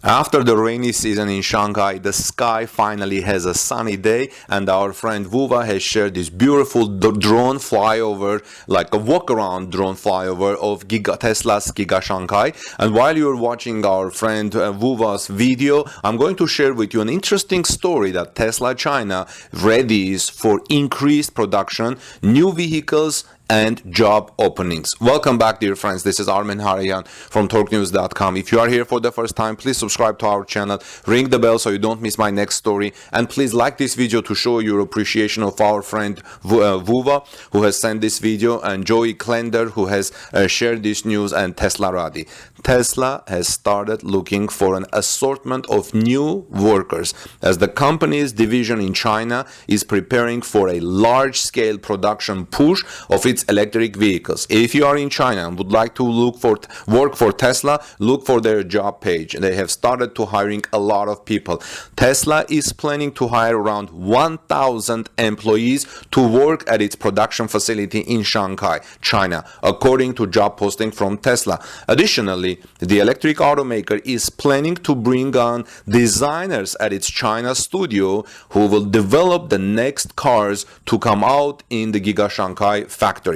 After the rainy season in Shanghai, the sky finally has a sunny day, and our friend Wuwa has shared this beautiful drone flyover, like a walk-around drone flyover of Tesla's Giga Shanghai. And while you're watching our friend Wuwa's video, I'm going to share with you an interesting story that Tesla China readies for increased production, new vehicles, and job openings. Welcome back, dear friends. This is Armen Harayan from TorqueNews.com. If you are here for the first time, please subscribe to our channel, ring the bell so you don't miss my next story, and please like this video to show your appreciation of our friend Wuwa, who has sent this video, and Joey Klender, who has shared this news, and Tesla Radi. Tesla has started looking for an assortment of new workers as the company's division in China is preparing for a large-scale production push of its electric vehicles. If you are in China and would like to work for Tesla, look for their job page. They have started to hiring a lot of people. Tesla is planning to hire around 1,000 employees to work at its production facility in Shanghai, China, according to job posting from Tesla. Additionally, the electric automaker is planning to bring on designers at its China studio who will develop the next cars to come out in the Giga Shanghai factory.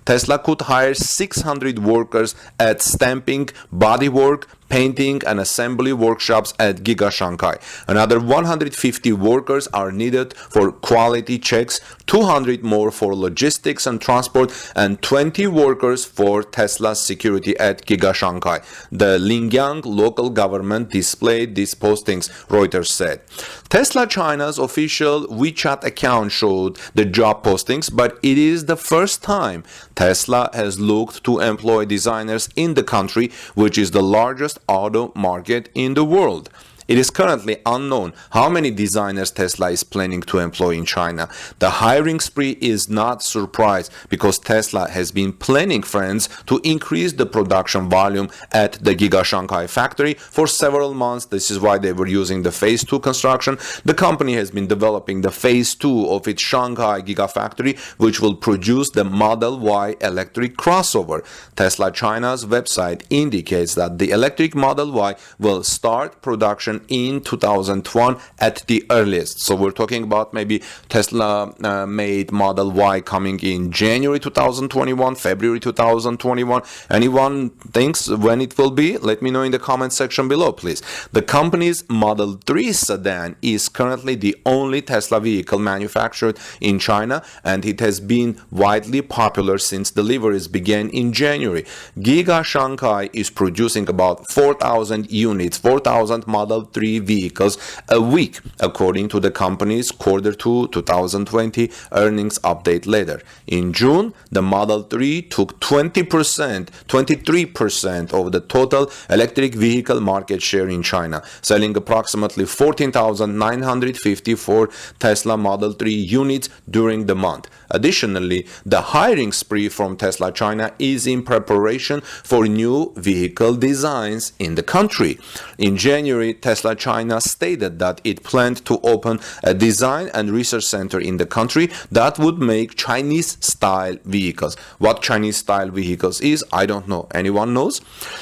Tesla could hire 600 workers at stamping, bodywork, painting and assembly workshops at Giga Shanghai. Another 150 workers are needed for quality checks, 200 more for logistics and transport, and 20 workers for Tesla security at Giga Shanghai. The Lingyang local government displayed these postings, Reuters said. Tesla China's official Wechat account showed the job postings, but it is the first time Tesla has looked to employ designers in the country, which is the largest auto market in the world. It is currently unknown how many designers Tesla is planning to employ in China. The hiring spree is not surprise because Tesla has been planning, friends, to increase the production volume at the Giga Shanghai factory for several months. This is why they were using the phase 2 construction. The company has been developing the phase 2 of its Shanghai Gigafactory, which will produce the Model Y electric crossover. Tesla China's website indicates that the electric Model Y will start production in 2001 at the earliest. So we're talking about maybe Tesla made Model Y coming in January 2021, February 2021. Anyone thinks when it will be? Let me know in the comment section below, please. The company's Model 3 sedan is currently the only Tesla vehicle manufactured in China, and it has been widely popular since deliveries began in January. Giga Shanghai is producing about 4,000 units, 4,000 Model 3 vehicles a week, according to the company's Q2 2020 earnings update letter. In June, the Model 3 took 23% of the total electric vehicle market share in China, selling approximately 14,954 Tesla Model 3 units during the month. Additionally, the hiring spree from Tesla China is in preparation for new vehicle designs in the country. In January, Tesla China stated that it planned to open a design and research center in the country that would make Chinese-style vehicles. What Chinese-style vehicles is, I don't know. Anyone knows?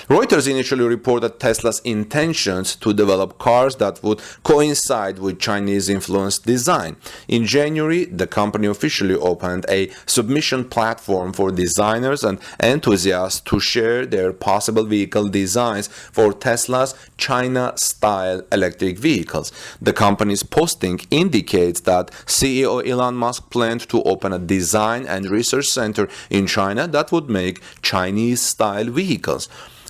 Reuters initially reported Tesla's intentions to develop cars that would coincide with Chinese-influenced design. In January, the company officially opened a submission platform for designers and enthusiasts to share their possible vehicle designs for Tesla's China-style electric vehicles. The company's posting indicates that CEO Elon Musk planned to open a design and research center in China that would make Chinese-style vehicles.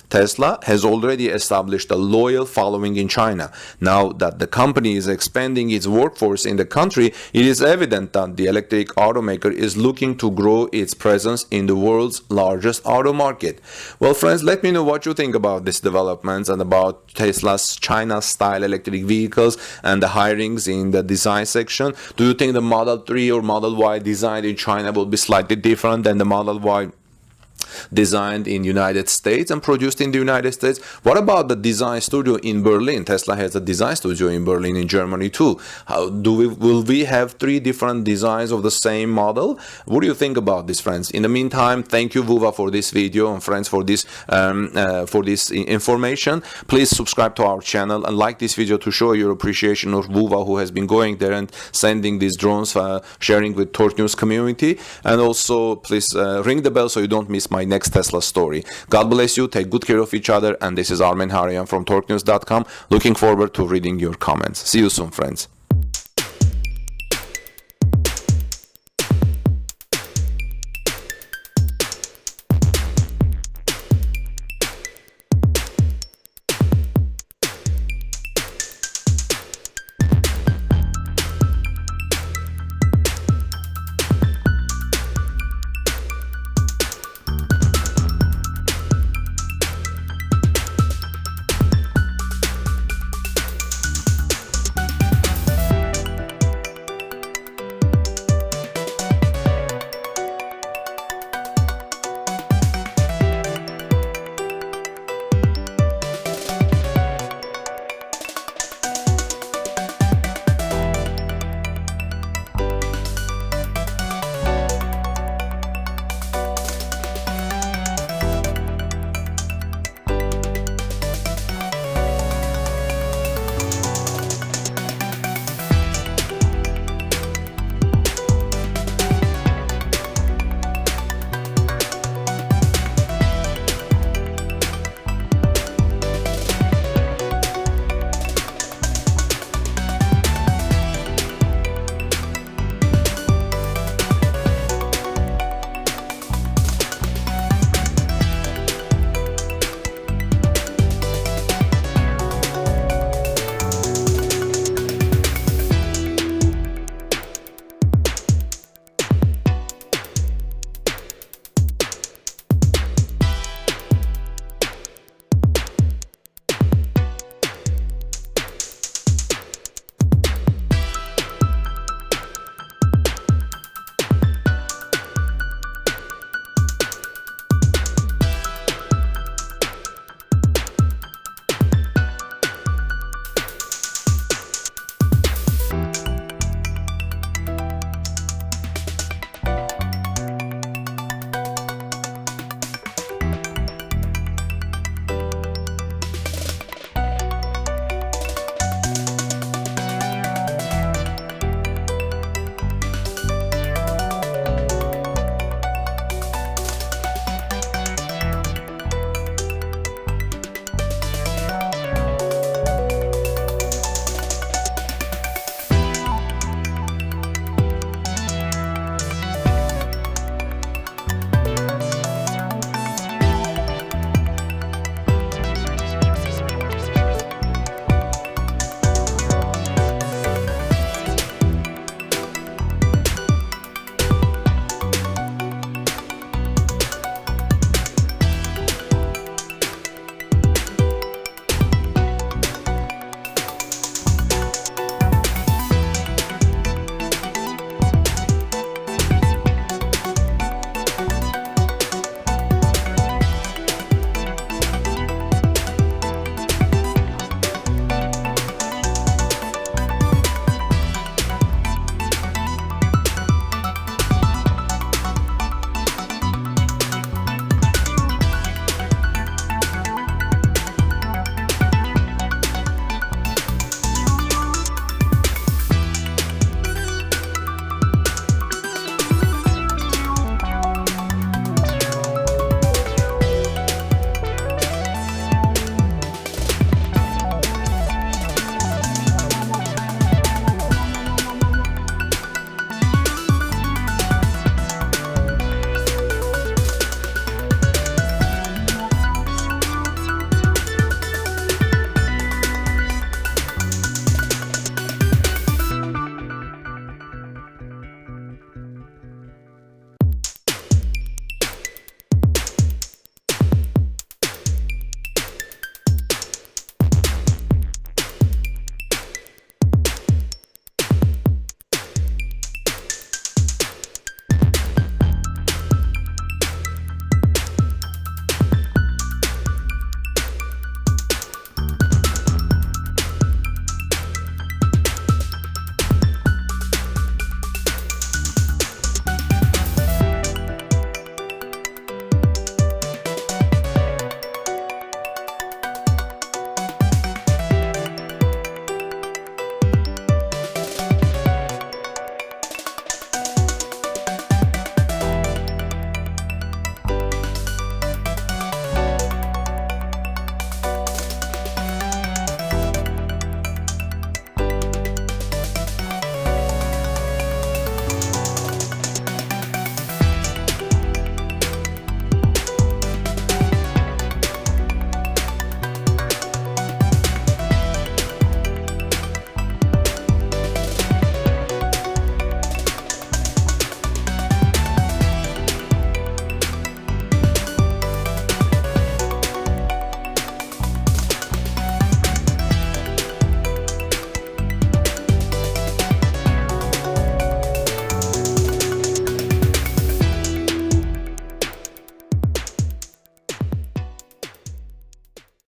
Tesla has already established a loyal following in China. Now that the company is expanding its workforce in the country, it is evident that the electric automaker is looking to grow its presence in the world's largest auto market. Well, friends, let me know what you think about these developments and about Tesla's China-style electric vehicles and the hirings in the design section. Do you think the Model 3 or Model Y designed in China will be slightly different than the Model Y designed in United States and produced in the United States. What about the design studio in Berlin? Tesla has a design studio in Berlin, in Germany too. Will we have 3 different designs of the same model? What do you think about this, friends? In the meantime, thank you, Wuwa, for this video, and friends, for this information. Please subscribe to our channel and like this video to show your appreciation of Wuwa, who has been going there and sending these drones, sharing with Torque News community. And also, please ring the bell so you don't miss my next Tesla story. God bless you. Take good care of each other. And this is Armen Harian from TorqueNews.com. Looking forward to reading your comments. See you soon, friends.